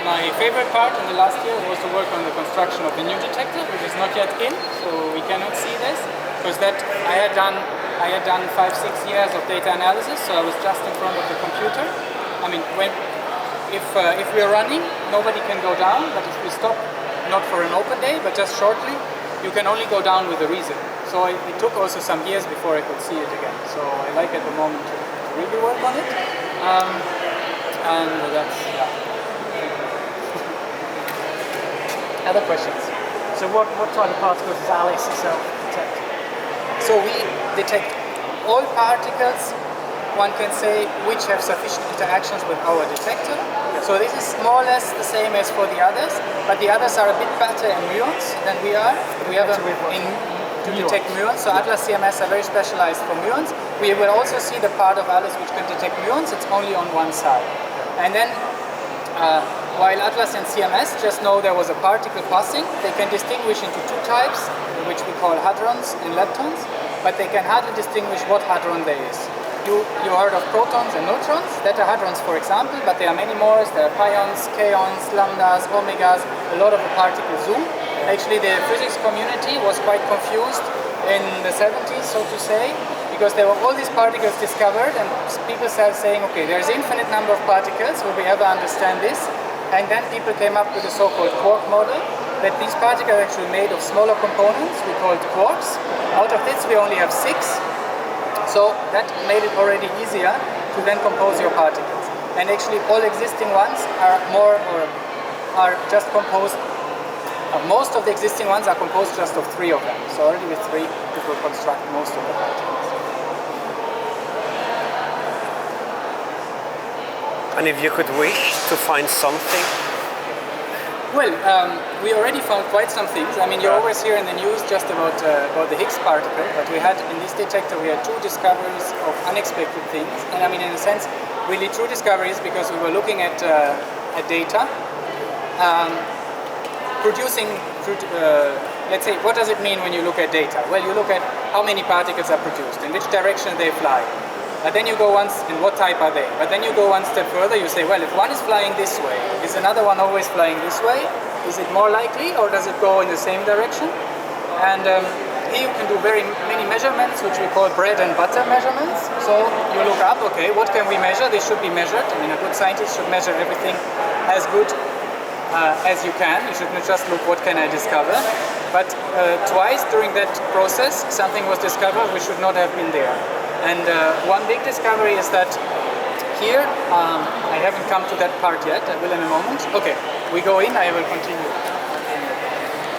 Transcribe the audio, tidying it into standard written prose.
my favorite part in the last year was to work on the construction of the new detector, which is not yet in, so we cannot see this, because that I had done 5-6 years of data analysis, so I was just in front of the computer. I mean, if we are running, nobody can go down, but if we stop, not for an open day, but just shortly, you can only go down with a reason. So it took also some years before I could see it again. So I like at the moment to really work on it. And that's, yeah. Other questions? So what type of particles does Alice itself detect? So we detect all particles, one can say, which have sufficient interactions with our detector. So this is more or less the same as for the others, but the others are a bit better in muons than we are. We have to detect muons, so Atlas CMS are very specialized for muons. We will also see the part of Alice which can detect muons, it's only on one side. And then, while Atlas and CMS just know there was a particle passing, they can distinguish into two types, which we call hadrons and leptons, but they can hardly distinguish what hadron there is. You heard of protons and neutrons, that are hadrons for example, but there are many more. There are pions, kaons, lambdas, omegas, a lot of the particles zoom. Actually the physics community was quite confused in the 70s, so to say, because there were all these particles discovered and people started saying, okay, there's an infinite number of particles, will we ever understand this? And then people came up with a so-called quark model, that these particles are actually made of smaller components, we call it quarks. Out of this we only have 6. So that made it already easier to then compose your particles. And actually all existing ones are just composed, most of the existing ones are composed just of 3 of them. So already with 3 you will construct most of the particles. And if you could wish to find something? Well, we already found quite some things. I mean, you always hear in the news just about the Higgs particle, but we had, in this detector, we had 2 discoveries of unexpected things. And I mean, in a sense, really true discoveries, because we were looking at data, producing, let's say, what does it mean when you look at data? Well, you look at how many particles are produced, in which direction they fly. But then you go and what type are they? But then you go one step further, you say, well, if one is flying this way, is another one always flying this way? Is it more likely, or does it go in the same direction? And here you can do very many measurements, which we call bread and butter measurements. So you look up, okay, what can we measure? This should be measured. I mean, a good scientist should measure everything as good as you can. You shouldn't just look, what can I discover? But twice during that process, something was discovered which should not have been there. And one big discovery is that here, I haven't come to that part yet, I will in a moment. Okay, we go in, I will continue.